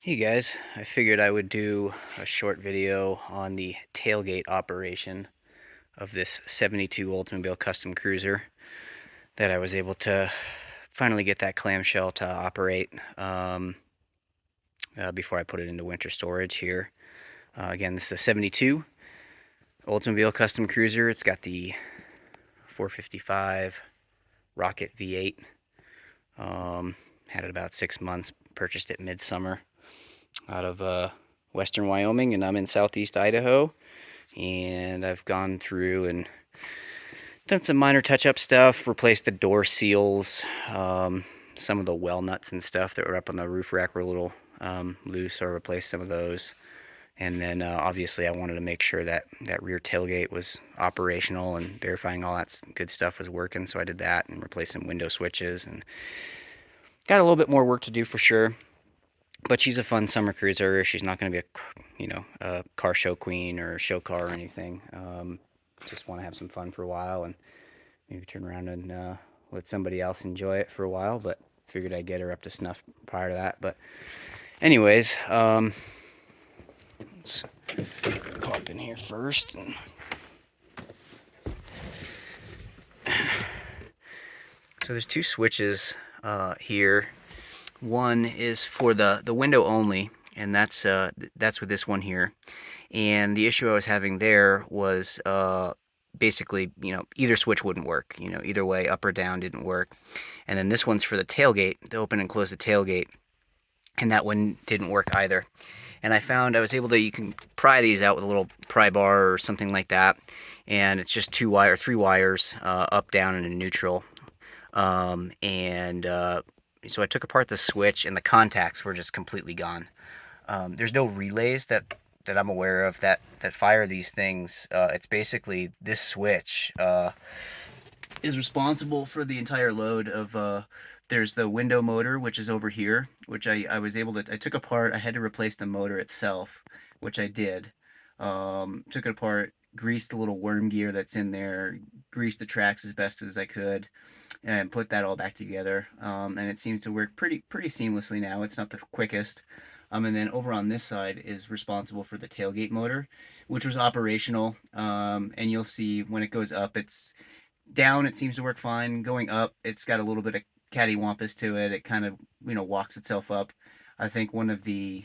Hey guys, I figured I would do a short video on the tailgate operation of this 72 Oldsmobile Custom Cruiser that I was able to finally get that clamshell to operate before I put it into winter storage here. Again, this is a 72 Oldsmobile Custom Cruiser. It's got the 455 Rocket V8. Had it about 6 months, purchased it midsummer out of western Wyoming, and I'm in southeast Idaho. And I've gone through and done some minor touch-up stuff, replaced the door seals, some of the well nuts and stuff that were up on the roof rack were a little loose, so I replaced some of those. And then obviously I wanted to make sure that that rear tailgate was operational and verifying all that good stuff was working, so I did that and replaced some window switches and got a little bit more work to do for sure. But she's a fun summer cruiser. She's not going to be a car show queen or a show car or anything. Just want to have some fun for a while and maybe turn around and let somebody else enjoy it for a while. But figured I'd get her up to snuff prior to that. But anyways, let's pop in here first. So there's two switches here. One is for the window only, and that's with this one here. And the issue I was having there was basically, either switch wouldn't work. Either way, up or down didn't work. And then this one's for the tailgate, to open and close the tailgate, and that one didn't work either. And I found I was able to, you can pry these out with a little pry bar or something like that, and it's just three wires, up, down, and in neutral. So I took apart the switch, and the contacts were just completely gone. There's no relays that I'm aware of that fire these things. It's basically this switch is responsible for the entire load of. There's the window motor, which is over here, which I was able to. I took apart. I had to replace the motor itself, which I did. Took it apart, greased the little worm gear that's in there, greased the tracks as best as I could, and put that all back together. And it seems to work pretty seamlessly now. It's not the quickest. And then over on this side is responsible for the tailgate motor, which was operational. And you'll see when it goes up, it's down. It seems to work fine. Going up, it's got a little bit of cattywampus to it. It kind of walks itself up. I think one of the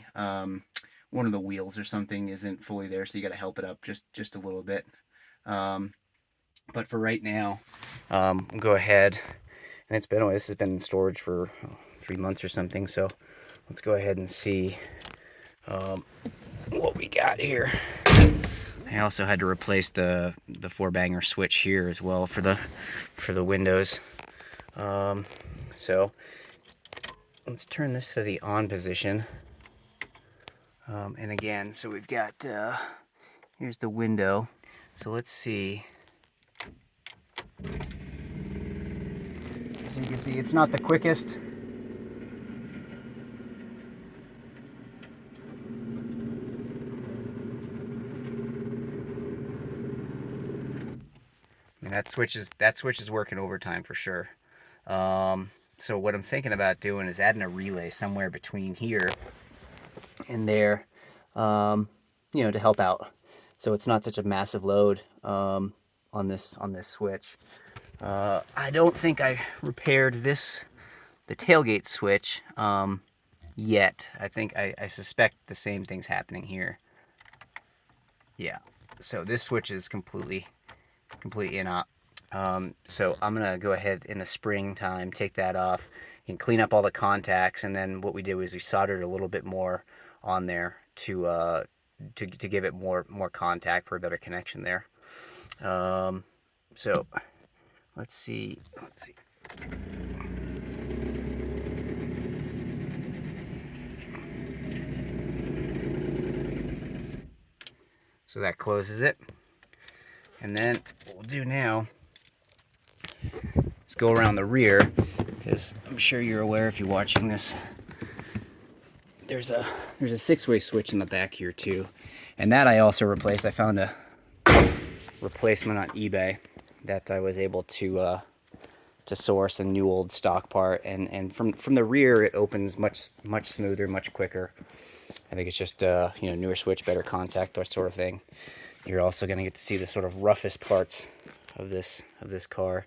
wheels or something isn't fully there, so you got to help it up just a little bit. But for right now, we'll go ahead, and this has been in storage for 3 months or something, so let's go ahead and see what we got here. I also had to replace the 4-banger switch here as well for the windows. So let's turn this to the on position. And again, so we've got here's the window. So let's see. So you can see it's not the quickest. And that switch is working overtime for sure. So what I'm thinking about doing is adding a relay somewhere between here and there, to help out, so it's not such a massive load on this switch. I don't think I repaired the tailgate switch yet. I suspect the same thing's happening here. Yeah, so this switch is completely inop. So I'm gonna go ahead in the springtime, take that off and clean up all the contacts, and then what we did was we soldered a little bit more on there to give it more contact for a better connection there. So let's see. So that closes it. And then what we'll do now is go around the rear, because I'm sure you're aware if you're watching this, there's a 6-way switch in the back here too. And that I also replaced. I found a replacement on eBay that I was able to source a new old stock part, and from the rear it opens much smoother, much quicker. I think it's just you know, newer switch, better contact, that sort of thing. You're also going to get to see the sort of roughest parts of this car.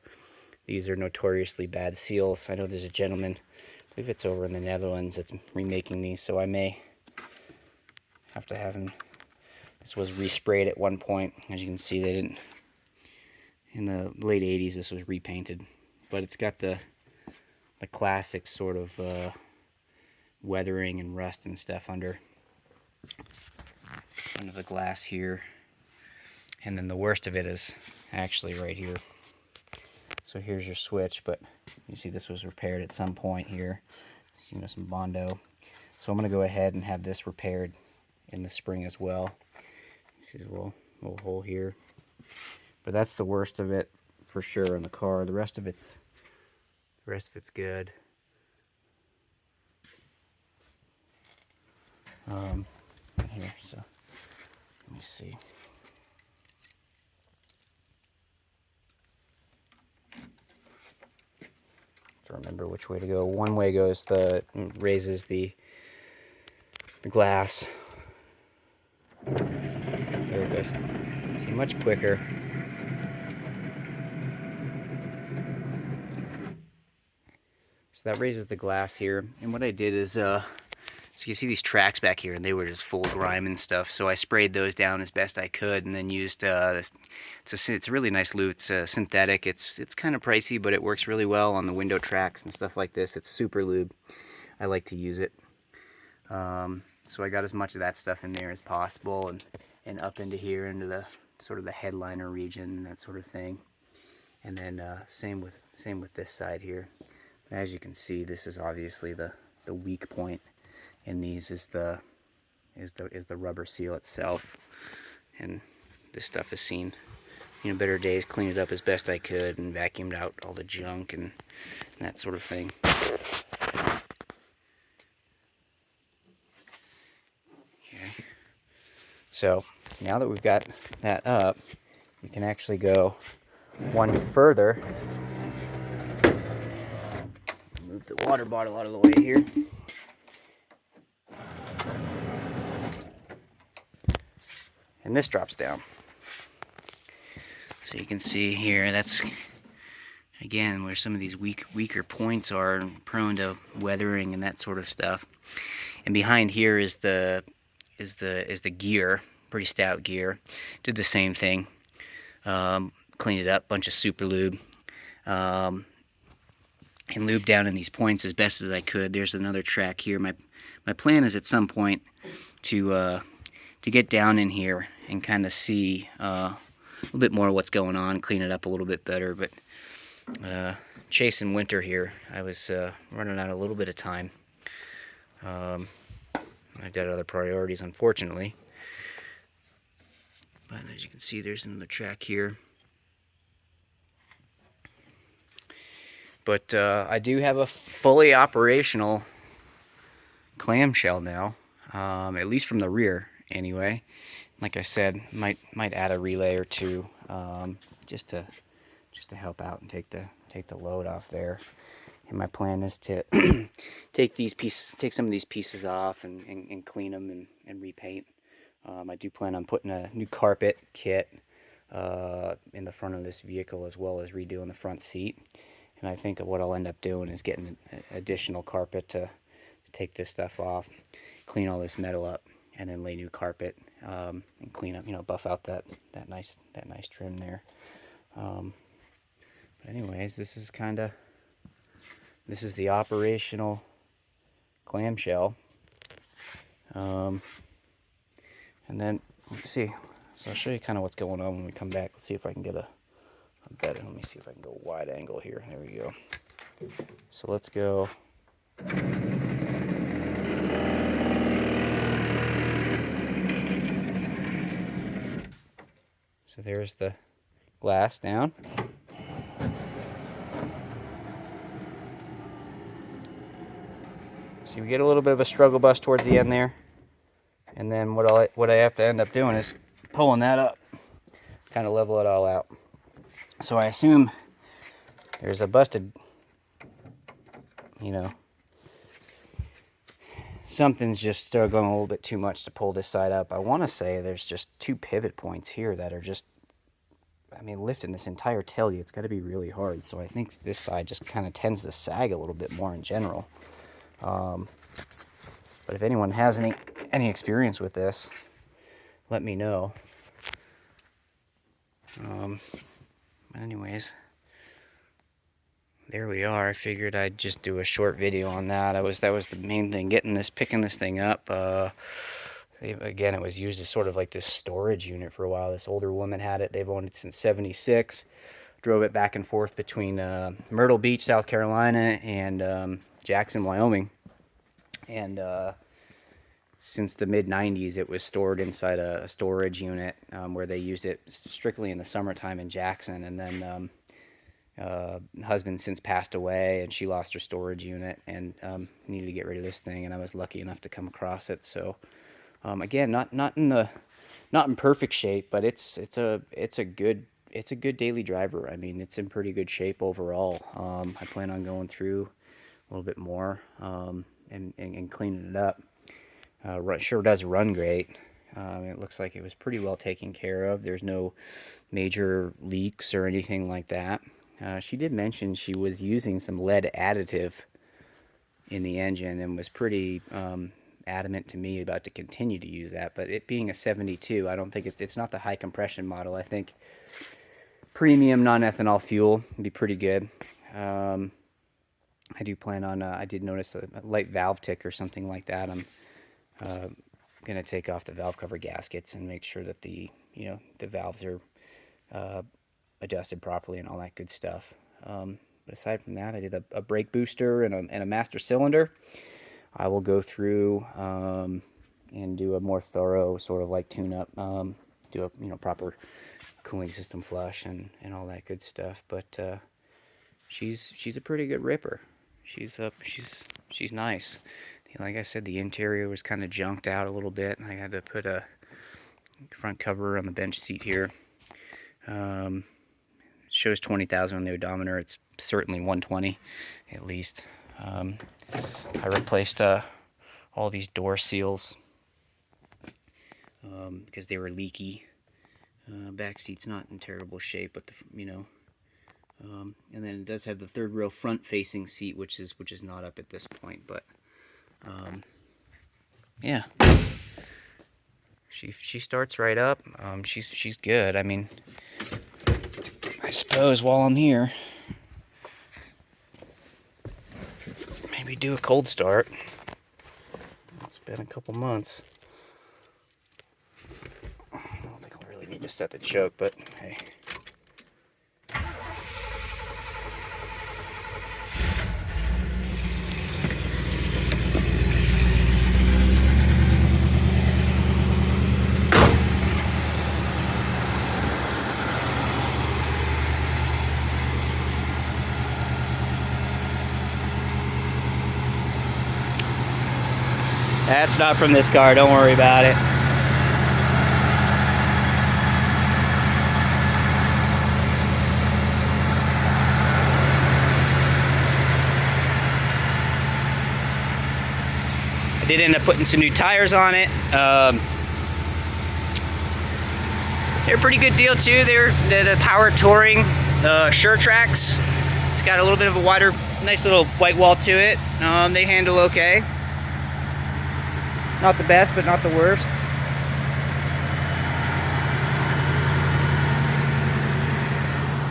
These are notoriously bad seals. I know there's a gentleman, I believe it's over in the Netherlands, that's remaking these, so I may have to have him. This was resprayed at one point. As you can see, they didn't, in the late 80s this was repainted, but it's got the classic sort of weathering and rust and stuff under the glass here. And then the worst of it is actually right here. So here's your switch, but you see this was repaired at some point here. You know, some Bondo. So I'm going to go ahead and have this repaired in the spring as well. You see the little hole here. But that's the worst of it for sure in the car. The rest of it's good. Here, so let me see. To remember which way to go. One way goes raises the glass. There it goes. See, much quicker. So that raises the glass here. And what I did is, so you see these tracks back here, and they were just full of grime and stuff. So I sprayed those down as best I could, and then used it's a really nice lube. It's synthetic. It's kind of pricey, but it works really well on the window tracks and stuff like this. It's super lube. I like to use it. So I got as much of that stuff in there as possible, and up into here, into the sort of the headliner region, that sort of thing. And then same with this side here. As you can see, this is obviously the weak point in these is the rubber seal itself. And this stuff has seen, you know, better days. Cleaned it up as best I could and vacuumed out all the junk and that sort of thing. Okay. So now that we've got that up, you can actually go one further. Move the water bottle out of the way here. And this drops down. So you can see here, that's again where some of these weaker points are, prone to weathering and that sort of stuff. And behind here is the gear, pretty stout gear. Did the same thing. Cleaned it up, bunch of super lube. And lube down in these points as best as I could. There's another track here. My plan is at some point to get down in here and kind of see a little bit more of what's going on, clean it up a little bit better. But chasing winter here, I was running out a little bit of time. I've got other priorities, unfortunately. But as you can see, there's another track here. But I do have a fully operational clamshell now, at least from the rear anyway. Like I said, might add a relay or two, just to help out and take the load off there. And my plan is to take some of these pieces off and clean them and repaint. I do plan on putting a new carpet kit in the front of this vehicle, as well as redoing the front seat. And I think what I'll end up doing is getting additional carpet to take this stuff off, clean all this metal up, and then lay new carpet and clean up, you know, buff out that nice trim there. But anyways, this is the operational clamshell. And then let's see. So I'll show you kind of what's going on when we come back. Let's see if I can get a better. Let me see if I can go wide angle here. There we go. So let's go. So there's the glass down. So we get a little bit of a struggle bus towards the end there. And then what I have to end up doing is pulling that up, kind of level it all out. So I assume there's a busted, you know, something's just still going a little bit too much to pull this side up. I want to say there's just 2 pivot points here that are just, I mean, lifting this entire tailgate, it's got to be really hard. So I think this side just kind of tends to sag a little bit more in general. But if anyone has any experience with this, let me know. But anyways, there we are. I figured I'd just do a short video on that. That was the main thing, picking this thing up. Again, it was used as sort of like this storage unit for a while. This older woman had it. They've owned it since '76. Drove it back and forth between Myrtle Beach, South Carolina, and Jackson, Wyoming. And since the mid-90s, it was stored inside a storage unit where they used it strictly in the summertime in Jackson. And then husband since passed away, and she lost her storage unit and needed to get rid of this thing. And I was lucky enough to come across it. So again, not in perfect shape, but it's a good daily driver. I mean, it's in pretty good shape overall. I plan on going through a little bit more and cleaning it up. Sure does run great. It looks like it was pretty well taken care of. There's no major leaks or anything like that. She did mention she was using some lead additive in the engine and was pretty adamant to me about to continue to use that. But it being a 72, I don't think it's not the high compression model. I think premium non-ethanol fuel would be pretty good. I do plan on, I did notice a light valve tick or something like that. I'm going to take off the valve cover gaskets and make sure that the valves are adjusted properly and all that good stuff. But aside from that, I did a brake booster and a master cylinder. I will go through and do a more thorough sort of like tune-up, do a proper cooling system flush and all that good stuff. But she's a pretty good ripper. She's nice. Like I said, the interior was kind of junked out a little bit, and I had to put a front cover on the bench seat here. It shows 20,000 on the odometer. It's certainly 120 at least. I replaced all these door seals because they were leaky. Back seat's not in terrible shape, but and then it does have the third row front facing seat, which is not up at this point, but yeah, she starts right up. She's good. I mean, I suppose while I'm here, maybe do a cold start. It's been a couple months. I don't think I'll really need to set the choke, but hey. That's not from this car, don't worry about it. I did end up putting some new tires on it. They're a pretty good deal too. They're the Power Touring Sure Tracks. It's got a little bit of a wider, nice little white wall to it. They handle okay. Not the best, but not the worst.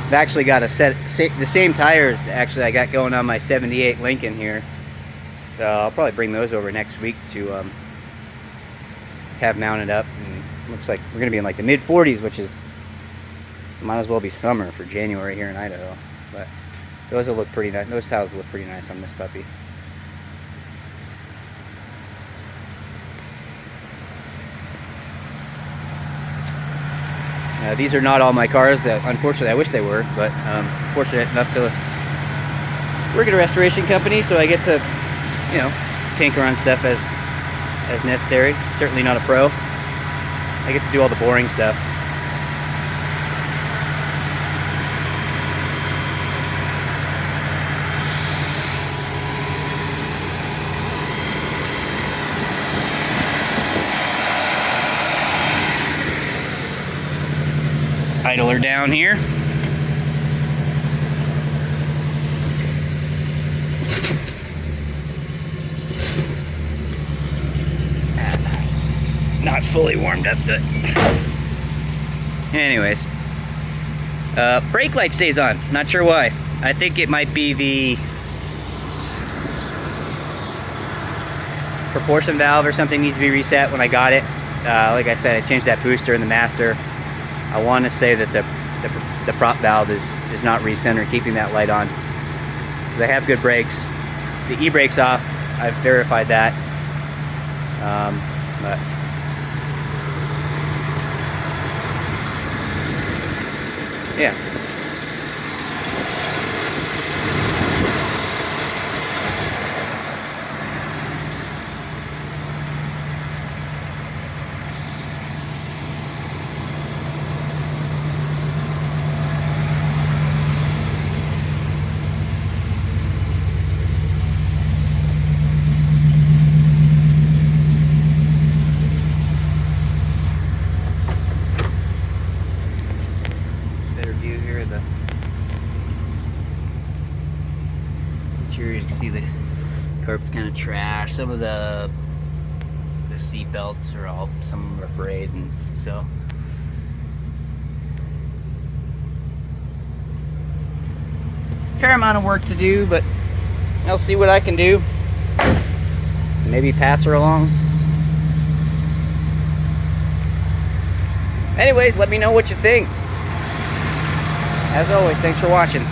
I've actually got the same tires actually I got going on my 78 Lincoln here. So I'll probably bring those over next week to have mounted up. And looks like we're going to be in like the mid 40s, which is, might as well be summer for January here in Idaho. But those will look pretty nice. Those tires will look pretty nice on this puppy. These are not all my cars. Unfortunately, I wish they were, but fortunate enough to work at a restoration company, so I get to, tinker on stuff as necessary. Certainly not a pro. I get to do all the boring stuff. idler down here. Not fully warmed up, but anyways, brake light stays on. Not sure why. I think it might be the proportion valve or something needs to be reset when I got it. Like I said, I changed that booster in the master. I want to say that the prop valve is not recentered, keeping that light on. Because I have good brakes. The e-brake's off. I've verified that. But yeah. You can see the carpet's kind of trash. Some of the seat belts are all, some of them are frayed, and so fair amount of work to do, but I'll see what I can do. Maybe pass her along. Anyways, let me know what you think. As always, thanks for watching.